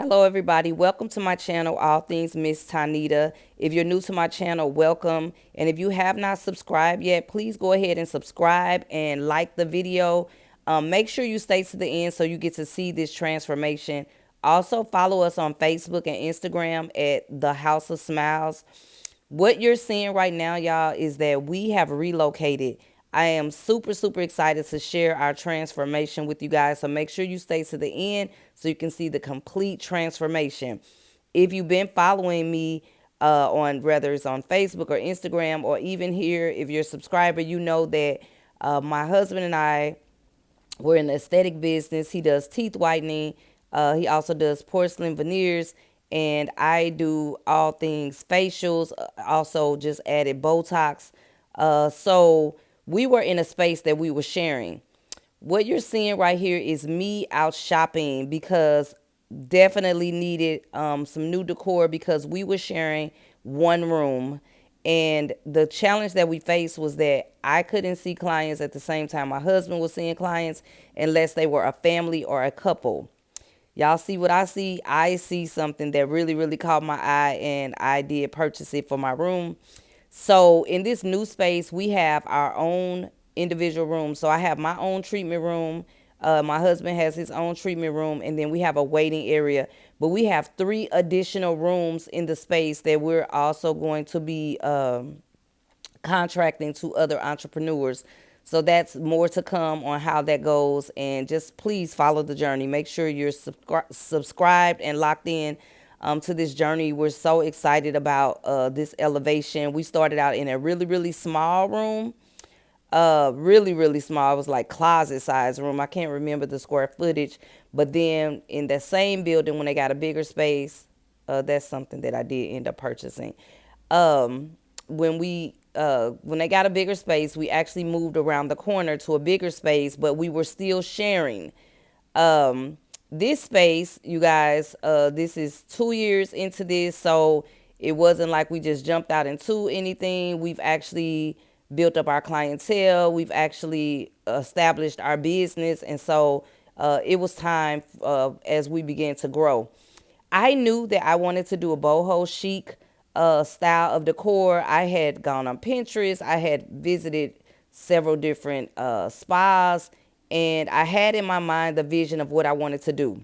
Hello, everybody. Welcome to my channel, All Things Miss Tanita. If you're new to my channel, welcome. And if you have not subscribed yet, please go ahead and subscribe and like the video. Make sure you stay to the end so you get to see this transformation. Also, follow us on Facebook and Instagram at the House of Smiles. What you're seeing right now, y'all, is that we have relocated. I am super, super excited to share our transformation with you guys. So make sure you stay to the end so you can see the complete transformation. If you've been following me on whether it's on Facebook or Instagram or even here, if you're a subscriber, you know that my husband and I, we're in the aesthetic business. He does teeth whitening. He also does porcelain veneers. And I do all things facials, also just added Botox. So we were in a space that we were sharing. What you're seeing right here is me out shopping because definitely needed some new decor because we were sharing one room. And the challenge that we faced was that I couldn't see clients at the same time my husband was seeing clients unless they were a family or a couple. Y'all see what I see? I see something that really, really caught my eye, and I did purchase it for my room. So in this new space, we have our own individual room. So I have my own treatment room. My husband has his own treatment room, and then we have a waiting area. But we have three additional rooms in the space that we're also going to be contracting to other entrepreneurs. So that's more to come on how that goes. And just please follow the journey. Make sure you're subscribed and locked in to this journey. We're so excited about this elevation. We started out in a really, really small room. Really, really small. It was like closet size room. I can't remember the square footage. But then in that same building, when they got a bigger space, that's something that I did end up purchasing. When they got a bigger space, we actually moved around the corner to a bigger space, but we were still sharing. This space, you guys, this is 2 years into this, so it wasn't like we just jumped out into anything. We've actually built up our clientele. We've actually established our business, and so it was time as we began to grow. I knew that I wanted to do a boho chic style of decor. I had gone on Pinterest. I had visited several different spas, and I had in my mind the vision of what I wanted to do.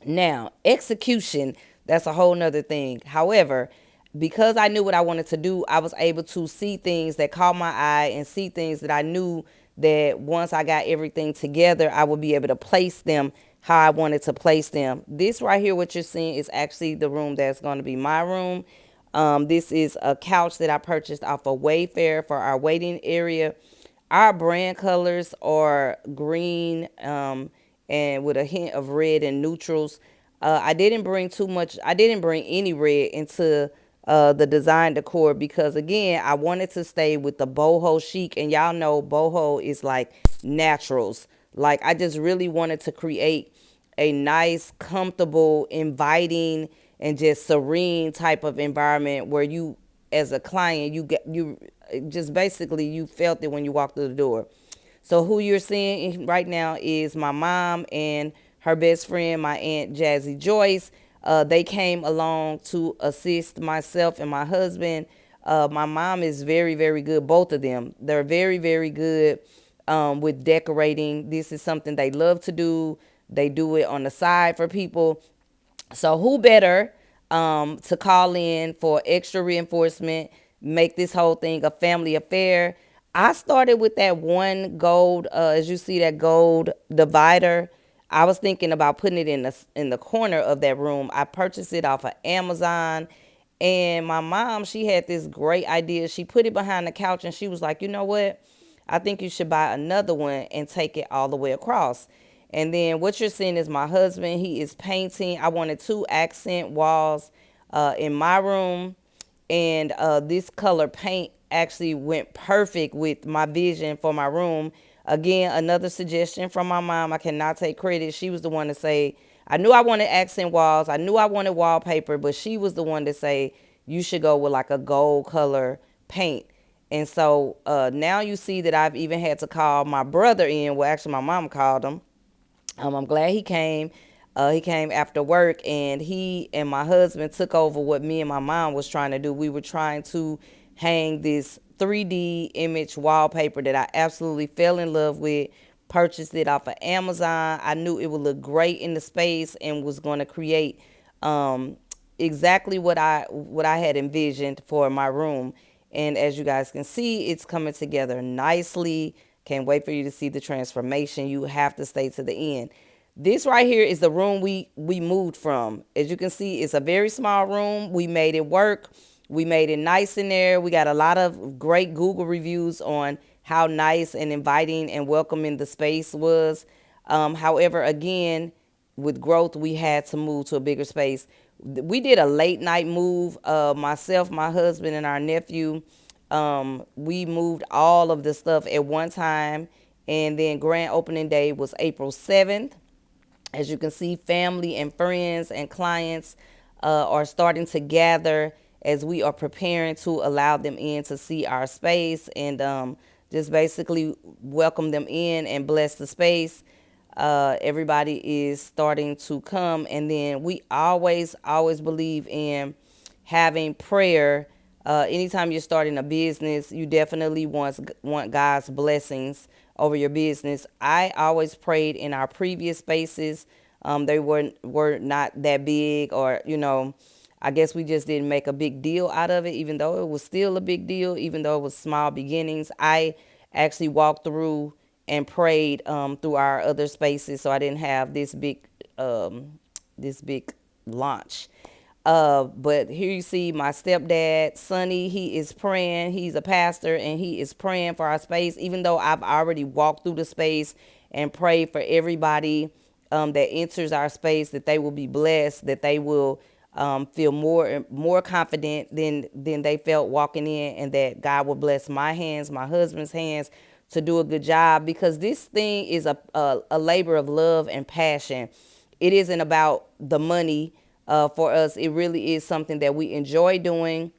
Now, execution, that's a whole nother thing. However, because I knew what I wanted to do, I was able to see things that caught my eye and see things that I knew that once I got everything together, I would be able to place them how I wanted to place them. This right here, what you're seeing, is actually the room that's going to be my room. This is a couch that I purchased off of Wayfair for our waiting area. Our brand colors are green and with a hint of red and neutrals. I didn't bring too much. I didn't bring any red into the design decor because, again, I wanted to stay with the boho chic. And y'all know boho is like naturals. Like, I just really wanted to create a nice, comfortable, inviting, and just serene type of environment where you, as a client, you just basically you felt it when you walked through the door. So who you're seeing right now is my mom and her best friend, my aunt Jazzy Joyce. They came along to assist myself and my husband. My mom is very, very good. Both of them, they're very, very good with decorating. This is something they love to do. They do it on the side for people. So who better to call in for extra reinforcement, make this whole thing a family affair. I started with that one gold, as you see that gold divider. I was thinking about putting it in the corner of that room. I purchased it off of Amazon. And my mom, she had this great idea. She put it behind the couch and she was like, you know what? I think you should buy another one and take it all the way across. And then what you're seeing is my husband. He is painting. I wanted two accent walls in my room. And this color paint actually went perfect with my vision for my room. Again, another suggestion from my mom. I cannot take credit. She was the one to say, I knew I wanted accent walls. I knew I wanted wallpaper, but she was the one to say, you should go with like a gold color paint. And so now you see that I've even had to call my brother in. Well, actually, my mom called him. I'm glad he came. He came after work, and he and my husband took over what me and my mom was trying to do. We were trying to hang this 3D image wallpaper that I absolutely fell in love with. Purchased it off of Amazon. I knew it would look great in the space and was going to create um, exactly what I had envisioned for my room. And as you guys can see, it's coming together nicely. Can't wait for you to see the transformation. You have to stay to the end. This right here is the room we moved from. As you can see, it's a very small room. We made it work. We made it nice in there. We got a lot of great Google reviews on how nice and inviting and welcoming the space was. However, again, with growth, we had to move to a bigger space. We did a late night move. Myself, my husband, and our nephew. We moved all of the stuff at one time, and then grand opening day was April 7th. As you can see, family and friends and clients are starting to gather as we are preparing to allow them in to see our space and just basically welcome them in and bless the space. Everybody is starting to come, and then we always believe in having prayer. Anytime you're starting a business, you definitely want God's blessings over your business. I always prayed in our previous spaces. They were not that big, or I guess we just didn't make a big deal out of it, even though it was still a big deal, even though it was small beginnings. I actually walked through and prayed through our other spaces, so I didn't have this big launch. But here you see my stepdad, Sonny. He is praying. He's a pastor, and he is praying for our space. Even though I've already walked through the space and prayed for everybody that enters our space, that they will be blessed, that they will feel more confident than they felt walking in, and that God will bless my hands, my husband's hands, to do a good job, because this thing is a labor of love and passion. It isn't about the money for us. It really is something that we enjoy doing.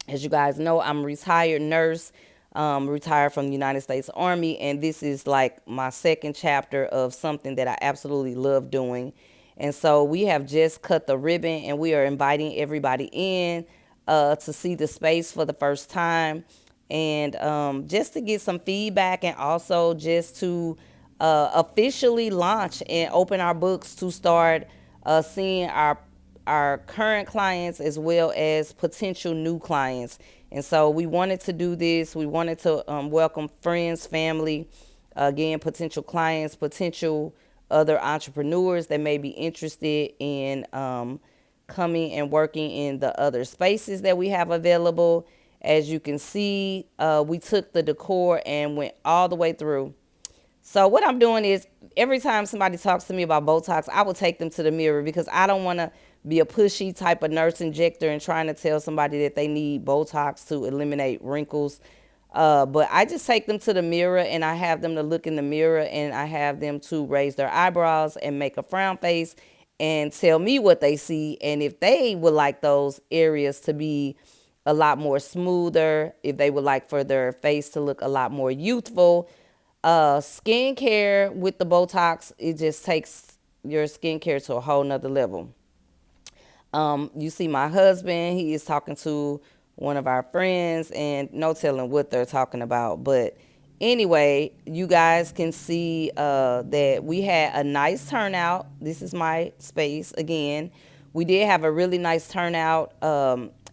As you guys know, I'm a retired nurse, retired from the United States Army, and this is like my second chapter of something that I absolutely love doing. And so we have just cut the ribbon, and we are inviting everybody in to see the space for the first time, and just to get some feedback, and also just to officially launch and open our books to start seeing our current clients as well as potential new clients. And so we wanted to do this. We wanted to welcome friends, family, again, potential clients, potential other entrepreneurs that may be interested in coming and working in the other spaces that we have available. As you can see, we took the decor and went all the way through. So what I'm doing is, every time somebody talks to me about Botox, I will take them to the mirror, because I don't want to be a pushy type of nurse injector and trying to tell somebody that they need Botox to eliminate wrinkles. But I just take them to the mirror, and I have them to look in the mirror, and I have them to raise their eyebrows and make a frown face and tell me what they see, and if they would like those areas to be a lot more smoother, if they would like for their face to look a lot more youthful. Skincare with the Botox, it just takes your skincare to a whole nother level. You see my husband, he is talking to one of our friends, and no telling what they're talking about. But anyway, you guys can see that we had a nice turnout. This is my space again. We did have a really nice turnout.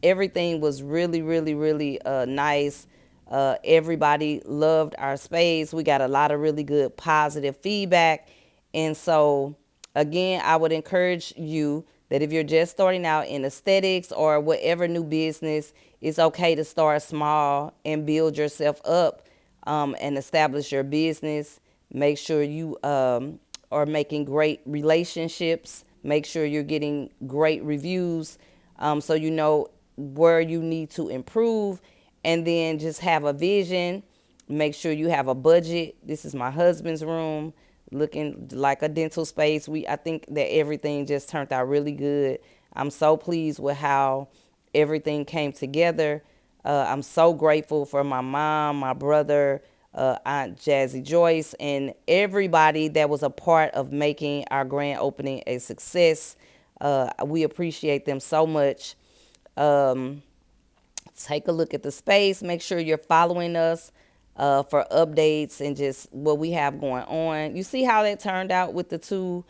Everything was really nice. Everybody loved our space. We got a lot of really good positive feedback. And so, again, I would encourage you that if you're just starting out in aesthetics or whatever new business, it's okay to start small and build yourself up and establish your business. Make sure you are making great relationships. Make sure you're getting great reviews, so you know where you need to improve. And then just have a vision. Make sure you have a budget. This is my husband's room, looking like a dental space. I think that everything just turned out really good. I'm so pleased with how everything came together. I'm so grateful for my mom, my brother, Aunt Jazzy Joyce, and everybody that was a part of making our grand opening a success. We appreciate them so much. Um, Take a look at the space. Make sure you're following us for updates and just what we have going on. You see how that turned out with the two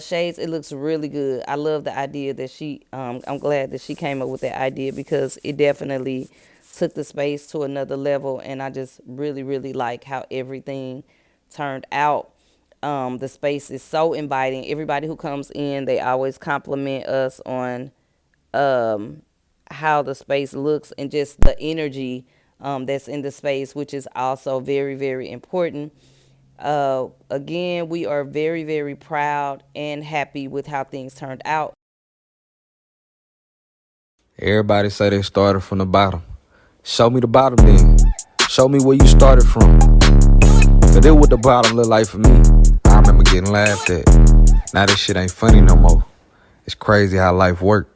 shades? It looks really good. I love the idea that I'm glad that she came up with that idea because it definitely took the space to another level. And I just really, really like how everything turned out. The space is so inviting. Everybody who comes in, they always compliment us on um, how the space looks and just the energy that's in the space, which is also very, very important. Again, we are very, very proud and happy with how things turned out. Everybody say they started from the bottom. Show me the bottom then. Show me where you started from. Cause this what the bottom look like for me. I remember getting laughed at. Now this shit ain't funny no more. It's crazy how life works.